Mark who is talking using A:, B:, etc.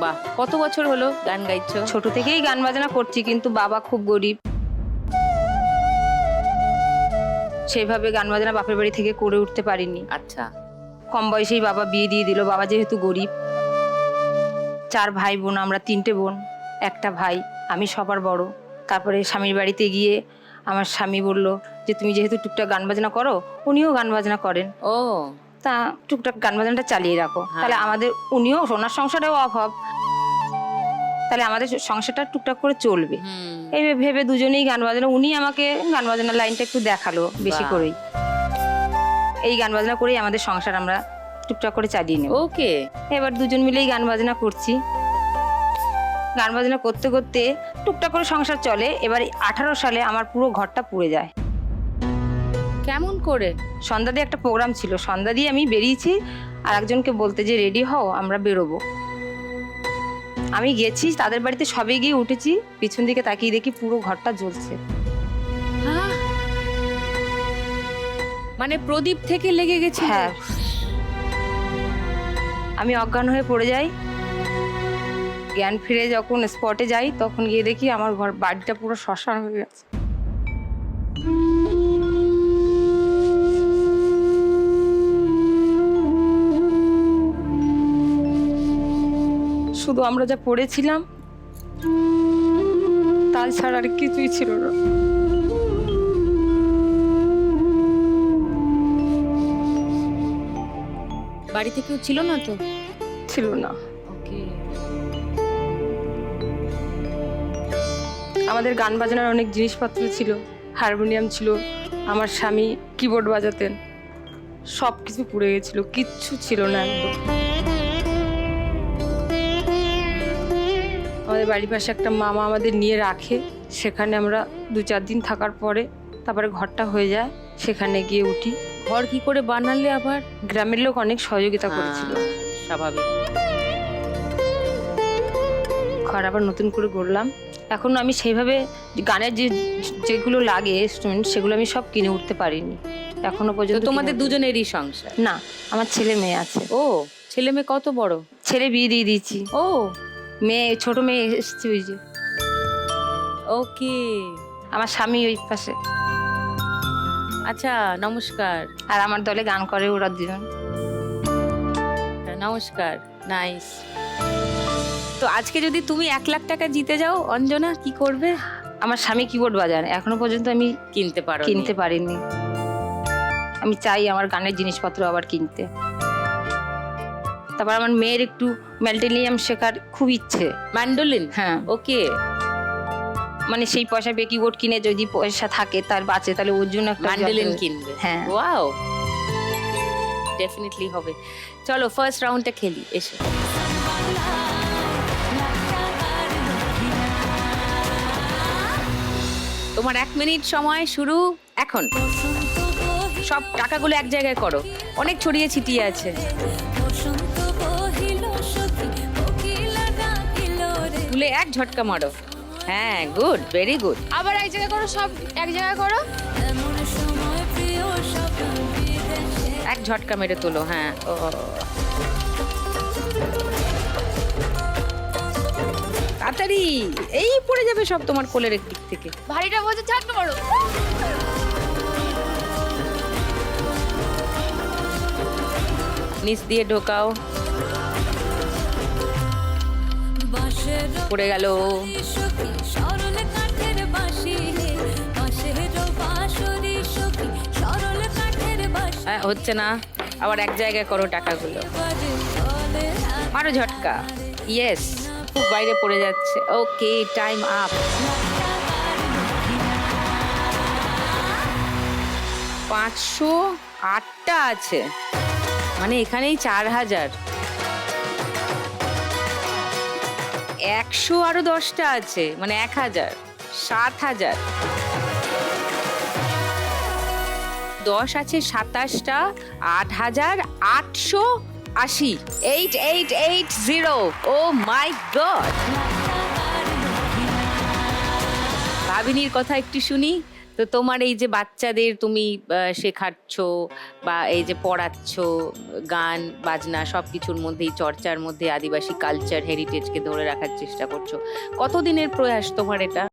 A: বাহ, কত বছর হলো গান গাইছো?
B: ছোট থেকেই গান বাজনা করছি, কিন্তু বাবা খুব গরিব, সেইভাবে গান বাজনা বাপের বাড়ি থেকে করে উঠতে পারিনি।
A: আচ্ছা,
B: কম বয়সেই বাবা বিয়ে দিয়ে দিল। বাবা যেহেতু গরিব, 4 ভাই বোন, আমরা 3টে বোন, একটা ভাই, আমি সবার বড়। তারপরে স্বামীর বাড়িতে গিয়ে আমার স্বামী বলল যে তুমি যেহেতু টুকটাক গান বাজনা করো, উনিও গান বাজনা করেন,
A: ও
B: তা টুকটাক গান বাজনাটা চালিয়ে রাখো। তাহলে আমাদের, উনিও ওনার সংসারেও অভাব, তাহলে আমাদের সংসারটা টুকটাক করে চলবে। এই ভেবে দুজনেই গান বাজনা, উনি আমাকে গান বাজনার লাইনটা একটু দেখালো বেশি
A: বাহ।
B: করেই। এই গান বাজনা করেই আমাদের সংসার আমরা টুকটাক করে চালিয়ে নেব।
A: ওকে।
B: এবার দুজন মিলেই গান বাজনা করছি। গান বাজনা করতে করতে টুকটাক করে সংসার চলে। এবার 18 সালে আমার পুরো ঘরটা পুড়ে যায়।
A: কেমন করে?
B: সন্ধ্যা দিয়ে একটা প্রোগ্রাম ছিল, সন্ধ্যা দিয়ে আমি বেরিয়েছি আর একজনকে বলতে যে রেডি হও আমরা বেরোবো। আমি গেছি তাদের বাড়িতে, সবে গিয়ে উঠেছি, পিছন দিকে তাকিয়ে দেখি পুরো ঘরটা জ্বলছে।
A: হ্যাঁ, মানে প্রদীপ থেকে লেগে গেছে?
B: হ্যাঁ, আমি অজ্ঞান হয়ে পড়ে যাই। জ্ঞান ফিরে যখন স্পটে যাই, তখন গিয়ে দেখি আমার ঘর, বাড়িটা পুরো শ্মশান হয়ে গেছে। শুধু আমরা যা পড়েছিলাম তাছাড়া আর কিছুই ছিল না।
A: বাড়িতে কেউ ছিল না তো?
B: ছিল না।
A: ওকে।
B: আমাদের গান বাজনার অনেক জিনিসপত্র ছিল, হারমোনিয়াম ছিল, আমার স্বামী কিবোর্ড বাজাতেন, সব কিছু পুড়ে গেছিল, কিচ্ছু ছিল না একদম। আমাদের বাড়ির পাশে একটা মামা আমাদের নিয়ে রাখে, সেখানে আমরা 2-4 দিন থাকার পরে তারপরে ঘরটা হয়ে যায়, সেখানে গিয়ে উঠি।
A: ঘর কি করে বানালে আবার?
B: গ্রামের লোক অনেক সহযোগিতা করেছিল।
A: স্বাভাবিক।
B: ঘর আবার নতুন করে গড়লাম। এখন আমি সেইভাবে গানের যেগুলো লাগে ইনস্ট্রুমেন্ট, সেগুলো আমি সব কিনে উঠতে পারিনি এখনো
A: তো
B: পর্যন্ত।
A: তোমাদের দুজনেরই সংসার?
B: না, আমার ছেলে মেয়ে আছে।
A: ও, ছেলে মেয়ে কত বড়?
B: ছেলে বিয়ে দিয়ে দিয়েছি,
A: ও
B: মেয়ে, ছোট মেয়ে এসেছে ওই যে।
A: ওকে।
B: আমার স্বামী ওই পাশে,
A: আচ্ছা, নমস্কার।
B: আর আমার দলে গান করে ওরা দুজন।
A: নমস্কার, নাইস। তো আজকে যদি তুমি 1 লাখ টাকা জিতে যাও অঞ্জনা, কি করবে?
B: আমার স্বামী কিবোর্ড বাজান, এখনো পর্যন্ত আমি
A: কিনতে
B: পারিনি। আমি চাই আমার গানের জিনিসপত্র আবার কিনতে। তারপর আমার মেয়ের একটু ম্যান্ডোলিয়াম শেখার খুব ইচ্ছে।
A: ম্যান্ডোলিন?
B: হ্যাঁ,
A: ওকে।
B: মানে সেই পয়সা দিয়ে কিবোর্ড কিনে যদি পয়সা থাকে তার বাঁচে, তাহলে ওর জন্য একটা
A: ম্যান্ডোলিন কিনবে?
B: হ্যাঁ,
A: ওয়াও, ডেফিনেটলি হবে। চলো ফার্স্ট রাউন্ডটা খেলি, এসো। তোমার 1 মিনিট সময় শুরু এখন। সব টাকাগুলো এক জায়গায় করো, অনেক ছড়িয়ে ছিটিয়ে আছে। তুলে এক ঝটকা মারো। হ্যাঁ, গুড, ভেরি গুড।
C: আবার এক জায়গায় করো, সব এক জায়গায় করো।
A: এক ঝটকা মেরে তোলো। হ্যাঁ, ও তাড়াতাড়ি, এই পড়ে যাবে সব তোমার কোলের দিক থেকে।
C: ভারীটা বলছে ঝাঁকড়া মারো।
A: নিচ দিয়ে ঢোকাও। পড়ে গেল। হ্যাঁ, হচ্ছে না, আবার এক জায়গায় করো টাকাগুলো। মারো ঝটকা। ইয়েস, খুব বাইরে পড়ে যাচ্ছে। ওকে, টাইম আপ। 508টা আছে, মানে এখানেই 4000। 100 আরো 10টা আছে, মানে 1000, 7000। 10 আছে 27টা, 8880। 8880। ও মাই গড। ভাবিনীর কথা একটু শুনি। তো তোমার এই যে বাচ্চাদের তুমি শেখাচ্ছ বা এই যে পড়াচ্ছ, গান বাজনা সবকিছুর মধ্যেই, চর্চার মধ্যে আদিবাসী কালচার হেরিটেজকে ধরে রাখার চেষ্টা করছো, কতদিনের প্রয়াস তোমার এটা?